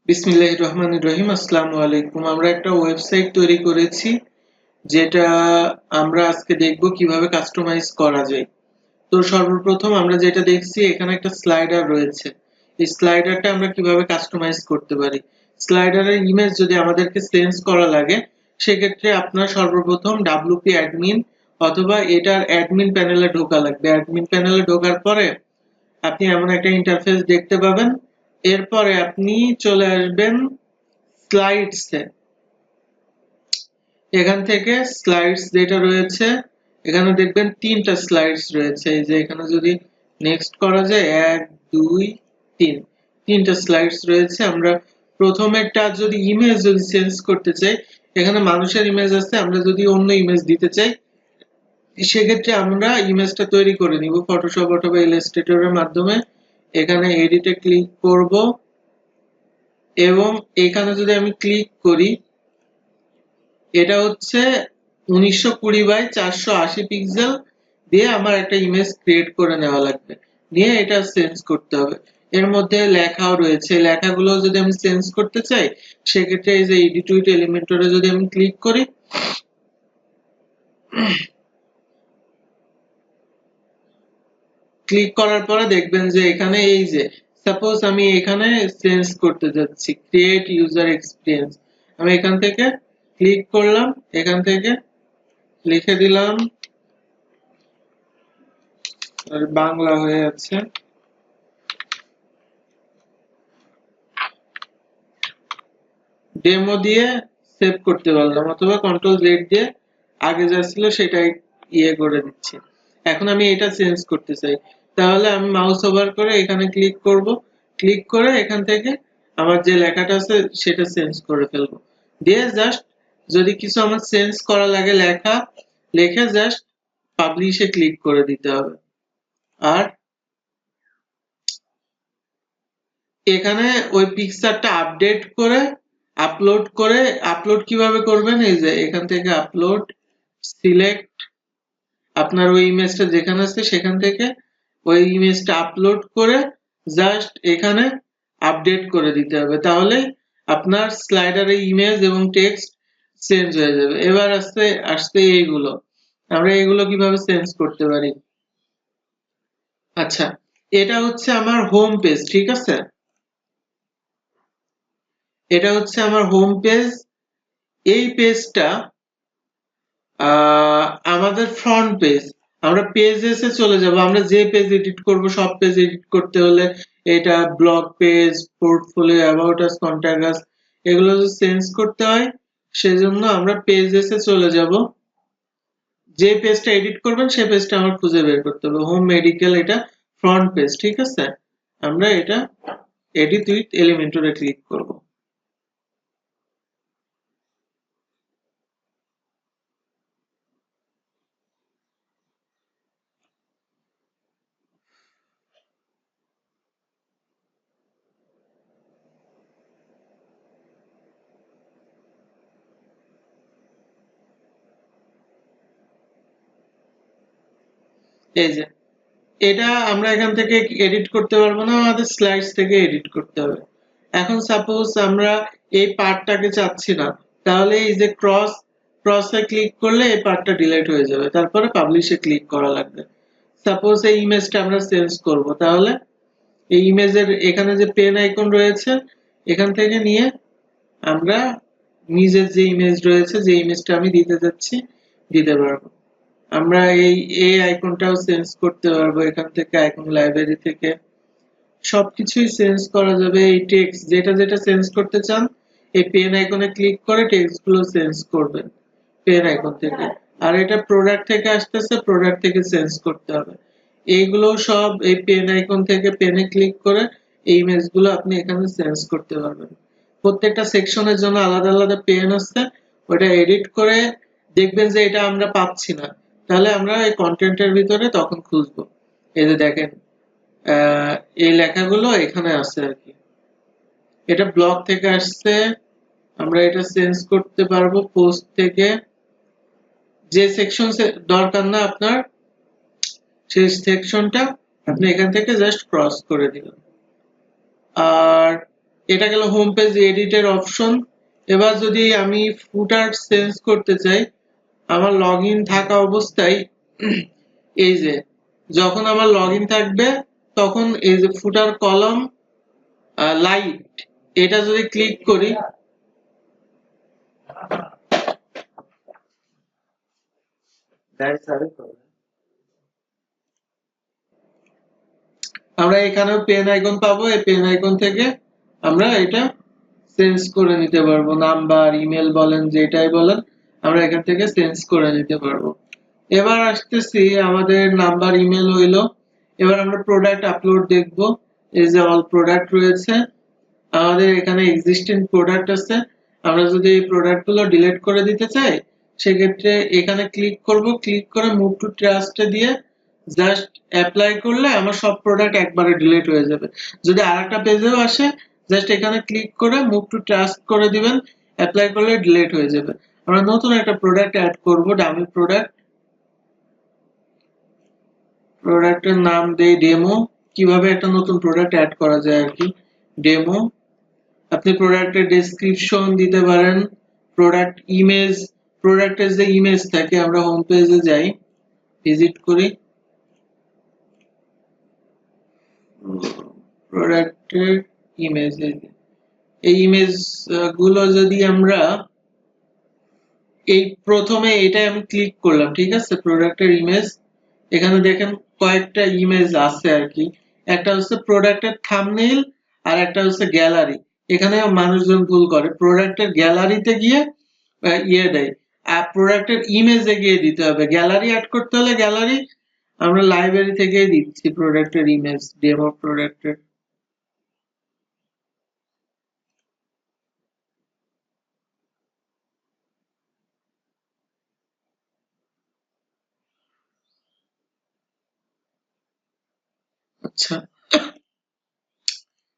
বিসমিল্লাহির রহমানির রহিম। আসসালামু আলাইকুম। আমরা একটা ওয়েবসাইট তৈরি করেছি, যেটা আমরা আজকে দেখব কিভাবে কাস্টমাইজ করা যায়। তো সর্বপ্রথম আমরা যেটা দেখছি, এখানে একটা স্লাইডার রয়েছে। এই স্লাইডারটা আমরা কিভাবে কাস্টমাইজ করতে পারি। স্লাইডারের ইমেজ যদি আমাদেরকে চেঞ্জ করা লাগে, সেক্ষেত্রে আপনার সর্বপ্রথম WP অ্যাডমিন অথবা এটার অ্যাডমিন প্যানেলে ঢোকা লাগবে। অ্যাডমিন প্যানেলে ঢোকার পরে আপনি এমন একটা ইন্টারফেস দেখতে পাবেন। এরপরে আপনি চলে আসবেন স্লাইডসে। এখান থেকে স্লাইডস যেটা রয়েছে, এখানে দেখবেন 3টা স্লাইডস রয়েছে। এই যে এখানে যদি নেক্সট করা যায়, 1 2 3, 3টা স্লাইডস রয়েছে। আমরা প্রথমেরটা যদি ইমেজ যদি চেঞ্জ করতে চাই, এখানে মানুষের ইমেজ আছে, আমরা যদি অন্য ইমেজ দিতে চাই, সেক্ষেত্রে আমরা ইমেজটা তৈরি করে নিব ফটোশপ অথবা ইলাস্ট্রেটরের মাধ্যমে। এখানে এডিটে ক্লিক করব এবং এখানে যদি আমি ক্লিক করি, এটা হচ্ছে 1920x480 পিক্সেল দিয়ে আমার একটা ইমেজ ক্রিয়েট করে নেওয়া লাগবে। নিয়ে এটা চেঞ্জ করতে হবে। এর মধ্যে লেখাও রয়েছে, লেখাগুলো যদি আমি চেঞ্জ করতে চাই, সেক্ষেত্রে এই যে এডিট উইথ এলিমেন্টরে যদি আমি ক্লিক করি, ক্লিক করার পরে দেখবেন যে এখানে এই যে সাপোজ আমি এখানে চেঞ্জ করতে যাচ্ছি ক্রিয়েট ইউজার এক্সপিরিয়েন্স, আমি এখান থেকে ক্লিক করলাম, এখান থেকে লিখে দিলাম, আর বাংলা হয়ে যাচ্ছে, ডেমো দিয়ে সেভ করতে পারলাম, অথবা কন্ট্রোল জেড দিয়ে আগে যা ছিল সেটাই ইয়ে করে দিচ্ছি। এখন আমি এটা চেঞ্জ করতে চাই, তাহলে আমি মাউস ওভার করে এখানে ক্লিক করব। ক্লিক করে এখান থেকে আমার যে লেখাটা আছে সেটা চেঞ্জ করে ফেলবো। দিয়ে জাস্ট যদি কিছু আমার চেঞ্জ করা লাগে লেখা, লিখে জাস্ট পাবলিশে ক্লিক করে দিতে হবে। আর এখানে ওই পিকচারটা আপডেট করে আপলোড কিভাবে করবেন, এই যে এখান থেকে আপলোড, সিলেক্ট আপনার ওই ইমেজটা যেখানে আছে সেখান থেকে ওই ইমেজটা আপলোড করে জাস্ট এখানে আপডেট করে দিতে হবে। তাহলে আপনার স্লাইডারে ইমেজ এবং টেক্সট চেঞ্জ হয়ে যাবে। এবার আস্তে আস্তে এইগুলো আমরা এগুলো কিভাবে চেঞ্জ করতে পারি। আচ্ছা, এটা হচ্ছে আমার হোম পেজ, ঠিক আছে? এটা হচ্ছে আমার হোম পেজ। এই পেজটা আমাদের ফ্রন্ট পেজ। আমরা পেজেসে চলে যাব। আমরা যে পেজ এডিট করব, সব পেজ এডিট করতে হলে এটা blog page, portfolio, about us, contact আস, এগুলো যদি চেঞ্জ করতে হয়, সেজন্য আমরা পেজেসে চলে যাব। যে পেজটা এডিট করবেন সেই পেজটা আমার খুঁজে বের করতে হবে। হোম মেডিকেল, এটা ফ্রন্ট পেজ, ঠিক আছে? আমরা এটা এডিট উইথ এলিমেন্টরে ক্লিক করব। এই যে এটা আমরা এখান থেকে এডিট করতে পারবো না, আমাদের স্লাইডস থেকে এডিট করতে হবে। এখন সাপোজ আমরা এই পার্টটাকে চাচ্ছি না, তাহলে এই যে ক্রসে ক্লিক করলে এই পার্টটা ডিলিট হয়ে যাবে। তারপরে পাবলিশে ক্লিক করা লাগবে। সাপোজ এই ইমেজটা আমরা চেঞ্জ করব, তাহলে এই ইমেজের এখানে যে পেন আইকন রয়েছে, এখান থেকে নিয়ে আমরা নিজের যে ইমেজ রয়েছে, যে ইমেজটা আমি দিতে যাচ্ছি, দিতে পারবো। আমরা এই আইকনটাও চেঞ্জ করতে পারবো এখান থেকে, আইকন লাইব্রেরি থেকে সবকিছুই চেঞ্জ করা যাবে। এই টেক্সট যেটা যেটা চেঞ্জ করতে চান, এই পেন আইকনে ক্লিক করে টেক্সট গুলো চেঞ্জ করবেন পেন আইকন থেকে। আর এটা প্রোডাক্ট থেকে আসতেছে, প্রোডাক্ট থেকে চেঞ্জ করতে হবে। এইগুলো সব এই পেন আইকন থেকে পেনে ক্লিক করে এই ইমেজ গুলো আপনি এখানে চেঞ্জ করতে পারবেন। প্রত্যেকটা সেকশনের জন্য আলাদা আলাদা পেন আছে, ওটা এডিট করে দেখবেন যে এটা আমরা পাচ্ছি না, তাহলে আমরা এই কন্টেন্টের ভিতরে তখন খুঁজবো। এই যে দেখেন, এই লেখাগুলো এখানে আছে আর কি। এটা ব্লগ থেকে আসছে, আমরা এটা চেঞ্জ করতে পারবো পোস্ট থেকে। যে সেকশন দরকার না আপনার, সেই সেকশনটা আপনি এখান থেকে জাস্ট ক্রস করে দিবেন। আর এটা গেল হোম পেজ এডিটের অপশন। এবার যদি আমি ফুটার চেঞ্জ করতে চাই, আমার লগইন থাকা অবস্থায় এই যে যখন আমার লগইন থাকবে তখন এই যে ফুটার কলাম লাইট, এটা যদি ক্লিক করি, আমরা এখানেও পেন আইকন পাবো। এই পেন আইকন থেকে আমরা এটা চেঞ্জ করে নিতে পারবো, নাম্বার ইমেল বলেন যেটাই বলেন আমরা এখান থেকে চেঞ্জ করে নিতে পারবো। এবার আসতেছি আমাদের নাম্বার ইমেল হইলো। এবার আমরা প্রোডাক্ট আপলোড দেখব। এই যে অল প্রোডাক্ট রয়েছে, আমাদের এখানে এক্সিস্টিং প্রোডাক্ট আছে। আমরা যদি এই প্রোডাক্ট গুলো ডিলিট করে দিতে চাই, সেক্ষেত্রে এখানে ক্লিক করব, ক্লিক করে মুভ টু ট্রাস্টে দিয়ে জাস্ট অ্যাপ্লাই করলে আমার সব প্রোডাক্ট একবারে ডিলিট হয়ে যাবে। যদি আরেকটা পেজেও আসে, জাস্ট এখানে ক্লিক করে মুভ টু ট্রাস্ট করে দিবেন, অ্যাপ্লাই করলে ডিলিট হয়ে যাবে। আমরা নতুন একটা প্রোডাক্ট অ্যাড করব, ডামি প্রোডাক্ট। প্রোডাক্টের নাম দেই ডেমো। কিভাবে একটা নতুন প্রোডাক্ট অ্যাড করা যায় আর কি, ডেমো। আপনি প্রোডাক্টের ডেসক্রিপশন দিতে পারেন, প্রোডাক্ট ইমেজ, প্রোডাক্টের যে ইমেজ থাকে, আমরা হোম পেজে যাই, ভিজিট করি, প্রোডাক্টের ইমেজ, এই ইমেজ গুলো যদি আমরা এই প্রথমে এটা আমি ক্লিক করলাম, ঠিক আছে, প্রোডাক্টের ইমেজ। এখানে দেখেন কয়েকটা ইমেজ আছে আর কি, একটা হচ্ছে প্রোডাক্টের থাম্বনেইল আর একটা হচ্ছে গ্যালারি। এখানে মানুষজন ভুল করে, প্রোডাক্টের গ্যালারিতে গিয়ে ইয়ে দেয়, আর প্রোডাক্টের ইমেজে গিয়ে দিতে হবে। গ্যালারি অ্যাড করতে হলে গ্যালারি, আমরা লাইব্রেরি থেকেই দিচ্ছি প্রোডাক্টের ইমেজ, ডেমো প্রোডাক্টের। আচ্ছা,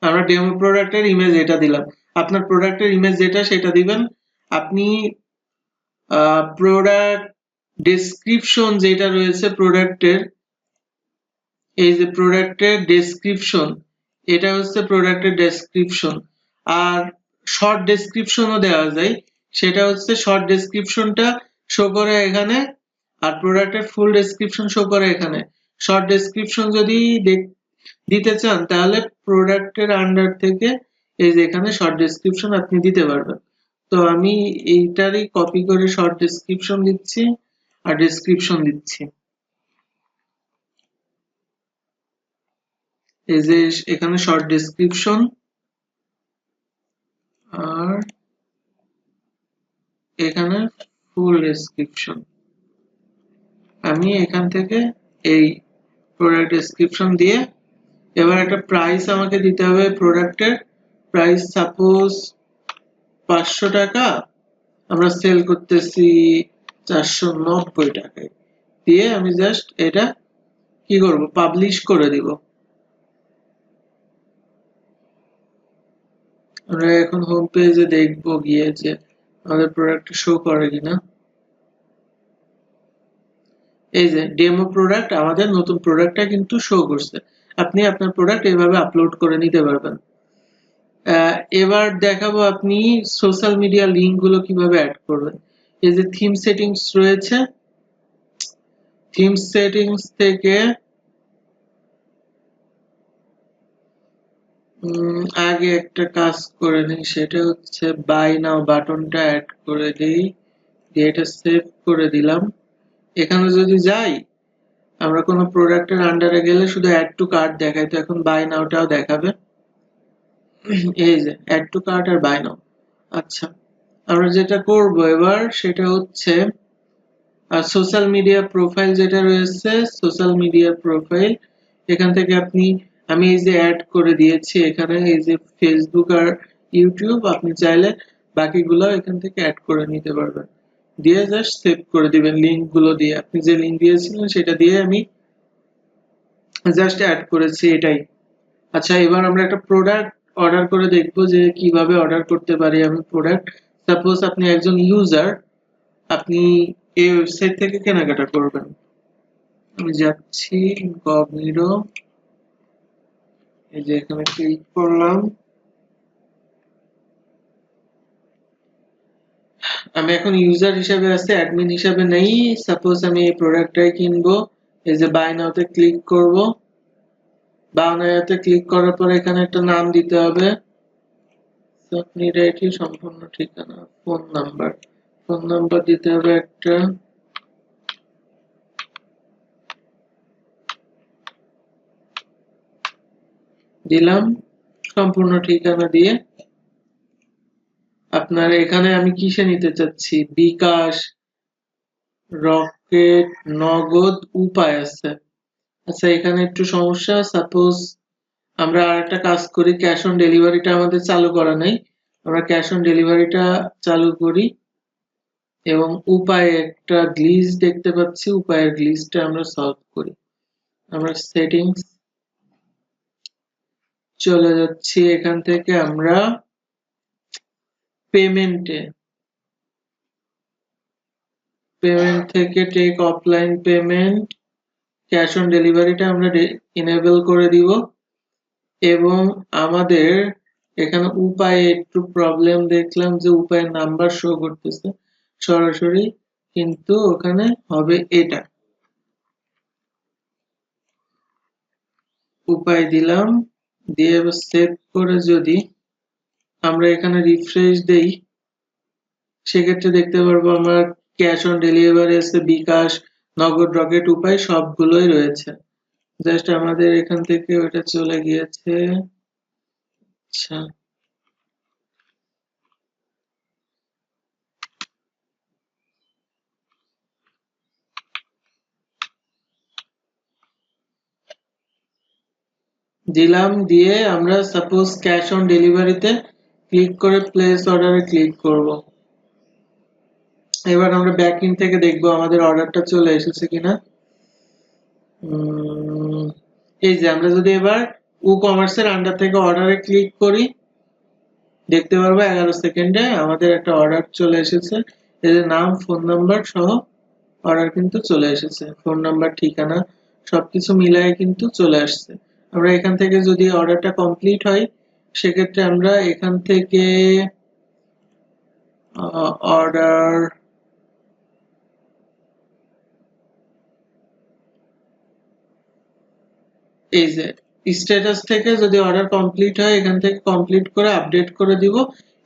আমরা ডেমো প্রোডাক্টের ইমেজ এটা দিলাম। আপনার প্রোডাক্টের ইমেজ যেটা সেটা দিবেন। আপনি প্রোডাক্ট ডেসক্রিপশন যেটা রয়েছে প্রোডাক্টের, এই যে প্রোডাক্টের ডেসক্রিপশন, এটা হচ্ছে প্রোডাক্টের ডেসক্রিপশন। আর শর্ট ডেসক্রিপশনও দেওয়া যায়, সেটা হচ্ছে শর্ট ডেসক্রিপশনটা শো করে এখানে, আর প্রোডাক্টের ফুল ডেসক্রিপশন শো করে এখানে। শর্ট ডেসক্রিপশন যদি দিতে চান তাহলে প্রোডাক্টের আন্ডার থেকে এই যে এখানে শর্ট ডেসক্রিপশন আপনি দিতে পারবেন। তো আমি এইটারই কপি করে শর্ট ডেসক্রিপশন দিচ্ছি আর ডেসক্রিপশন দিচ্ছি। এই যে এখানে শর্ট ডেসক্রিপশন আর এখানে ফুল ডেসক্রিপশন। আমি এখান থেকে এই প্রোডাক্ট ডেসক্রিপশন দিয়ে এবার একটা প্রাইস আমাকে দিতে হবে। প্রোডাক্টের প্রাইস সাপোজ 500 টাকা, আমরা সেল করতেছি 490 টাকায়, দিয়ে আমি জাস্ট এটা কি করব, পাবলিশ করে দিব। আমরা এখন হোম পেজে দেখবো গিয়ে যে আমাদের প্রোডাক্ট শো করে কিনা। এই যে ডেমো প্রোডাক্ট, আমাদের নতুন প্রোডাক্টটা কিন্তু শো করছে। আপনি আপনার প্রোডাক্ট এইভাবে আপলোড করে নিতে পারবেন। এবার দেখাবো আপনি সোশ্যাল মিডিয়া লিংক গুলো কিভাবে অ্যাড করবেন। এই যে থিম সেটিংস রয়েছে, থিম সেটিংস থেকে আগে একটা কাজ করে নিই, সেটা হচ্ছে বাই নাও বাটনটা অ্যাড করে দিই, দিয়ে এটা সেভ করে দিলাম। এখানে যদি যাই, আমরা কোনো প্রোডাক্টের আন্ডারে গেলে শুধু অ্যাড টু কার্ট দেখায়, তো এখন বাই নাওটাও দেখাবে। এই যে অ্যাড টু কার্ট আর বাই নাও। আচ্ছা, আমরা যেটা করব এবার সেটা হচ্ছে সোশ্যাল মিডিয়া প্রোফাইল যেটা রয়েছে, সোশ্যাল মিডিয়া প্রোফাইল, এখান থেকে আপনি, আমি এই যে অ্যাড করে দিয়েছি এখানে, এই যে ফেসবুক আর ইউটিউব, আপনি চাইলে বাকিগুলো এখান থেকে অ্যাড করে নিতে পারবেন। দিয়ে জাস্ট সেভ করে দিবেন লিংক গুলো দিয়ে, আপনি যে লিংক দিয়েছিলেন সেটা দিয়ে আমি জাস্ট অ্যাড করেছি, এটাই। আচ্ছা, এবার আমরা একটা প্রোডাক্ট অর্ডার করে দেখবো যে কিভাবে অর্ডার করতে পারি আমি প্রোডাক্ট। সাপোজ আপনি একজন ইউজার, আপনি এই ওয়েবসাইট থেকে কেনাকাটা করবেন। আমি যাচ্ছি ইনকগনিটো, এই যে এখানে ক্লিক করলাম, আমি এখন ইউজার হিসাবে আছি, অ্যাডমিন হিসাবে নেই। সাপোজ আমি এই প্রোডাক্টটাই কিনবো, এই যে বাই নাওতে ক্লিক করব। বাই নাওতে ক্লিক করার পর এখানে একটা নাম দিতে হবে, আপনি এটি সম্পূর্ণ ঠিকানা, ফোন নাম্বার দিতে হবে একটা, দিলাম সম্পূর্ণ ঠিকানা দিয়ে। আপনার এখানে আমি কিসে নিতে চাচ্ছি, বিকাশ, রকেট, নগদ, উপায় আছে। আচ্ছা এখানে একটু সমস্যা, সাপোজ আমরা আরেকটা কাজ করি, ক্যাশ অন ডেলিভারিটা আমাদের চালু করা নাই, আমরা ক্যাশ অন ডেলিভারিটা চালু করি এবং উপায়ে একটা গ্লিচ দেখতে পাচ্ছি, উপায়ের গ্লিচটা আমরা সলভ করি। আমরা সেটিংস চলে যাচ্ছি, এখান থেকে আমরা পেমেন্ট থেকে take offline payment, cash on ডেলিভারিটা আমরা ইনেবল করে দিব এবং আমাদের এখানে উপায়ে একটু প্রবলেম দেখলাম যে উপায়ের নাম্বার শো করতেছে সরাসরি, কিন্তু ওখানে হবে এটা, উপায় দিলাম, দিয়ে সেভ করে যদি আমরা এখানে রিফ্রেশ দেই সেক্ষেত্রে দেখতে পারবো আমার ক্যাশ অন ডেলিভারি আছে, বিকাশ, নগদ, রকেট, উপায় সবগুলোই রয়েছে। জাস্ট আমাদের এখান থেকে ওটা চলে গিয়েছে। আচ্ছা দিলাম, দিয়ে আমরা সাপোজ ক্যাশ অন ডেলিভারিতে ক্লিক করে প্লেস অর্ডারে ক্লিক করব। এবার আমরা ব্যাকইন থেকে দেখব আমাদের অর্ডারটা চলে এসেছে কিনা। এই যে আমরা যদি এবার ই-কমার্সের আন্ডার থেকে অর্ডারে ক্লিক করি দেখতে পারবো 11 সেকেন্ডে আমাদের একটা অর্ডার চলে এসেছে, এই যে নাম, ফোন নাম্বার সহ অর্ডার কিন্তু চলে এসেছে, ফোন নাম্বার, ঠিকানা সবকিছু মিলায়ে কিন্তু চলে আসছে। আমরা এখান থেকে যদি অর্ডারটা কমপ্লিট হয় সেক্ষেত্রে আমরা এখান থেকে অর্ডার এই যে স্ট্যাটাস থেকে যদি অর্ডার কমপ্লিট হয় এখান থেকে কমপ্লিট করে আপডেট করে দিব,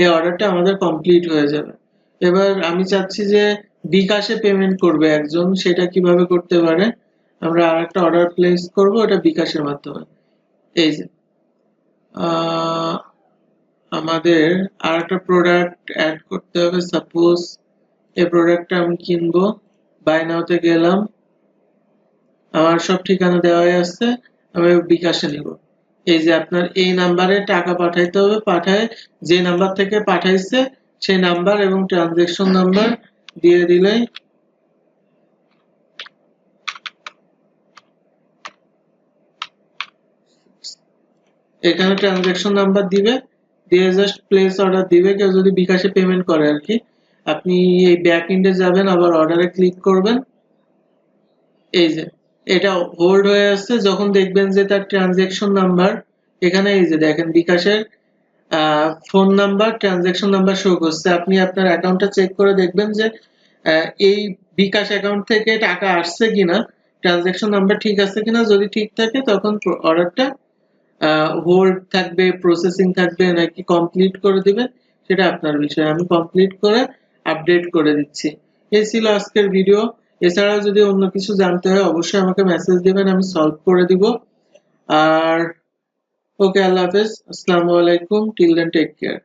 এই অর্ডারটা আমাদের কমপ্লিট হয়ে যাবে। এবার আমি চাচ্ছি যে বিকাশে পেমেন্ট করবে একজন, সেটা কিভাবে করতে পারে, আমরা আরেকটা অর্ডার প্লেস করব, এটা বিকাশের মাধ্যমে। এই যে আমাদের আরেকটা প্রোডাক্ট অ্যাড করতে হবে, সাপোজ এই প্রোডাক্টটা আমি কিনবো, বাই নাওতে গেলাম, আমার সব ঠিকানা দেওয়াই আছে, আমি বিকাশে নিব। এই যে আপনার এই নাম্বারে টাকা পাঠাইতে হবে, পাঠায় যে নাম্বার থেকে পাঠাইছে সেই নাম্বার এবং ট্রানজেকশন নাম্বার দিয়ে দিলেই এখানে ট্রানজেকশন নাম্বার দিবে, দিয়ে জাস্ট প্লেস অর্ডার দিবে, কেউ যদি বিকাশে পেমেন্ট করে আর কি। আপনি এই ব্যাক এন্ডে যাবেন, আবার অর্ডারে ক্লিক করবেন, এই যে এটা হোল্ড হয়ে আসছে, যখন দেখবেন যে তার ট্রানজেকশন নাম্বার এখানে এই যে দেখেন বিকাশের phone number, transaction number show করছে, আপনি আপনার অ্যাকাউন্টটা চেক করে দেখবেন যে এই বিকাশ অ্যাকাউন্ট থেকে টাকা আসছে কিনা, ট্রানজেকশন নাম্বার ঠিক আছে কিনা, যদি ঠিক থাকে তখন অর্ডারটা হোল্ড থাকবে, প্রসেসিং থাকবে, নাকি কমপ্লিট করে দিবেন সেটা আপনার বিষয়। আমি কমপ্লিট করে আপডেট করে দিচ্ছি। এই ছিল আজকের ভিডিও। এছাড়াও যদি অন্য কিছু জানতে হয় অবশ্যই আমাকে মেসেজ দিবেন, আমি সলভ করে দিব। আর ওকে, আল্লাহ হাফেজ, আসসালামু আলাইকুম, টিল দেন টেক কেয়ার।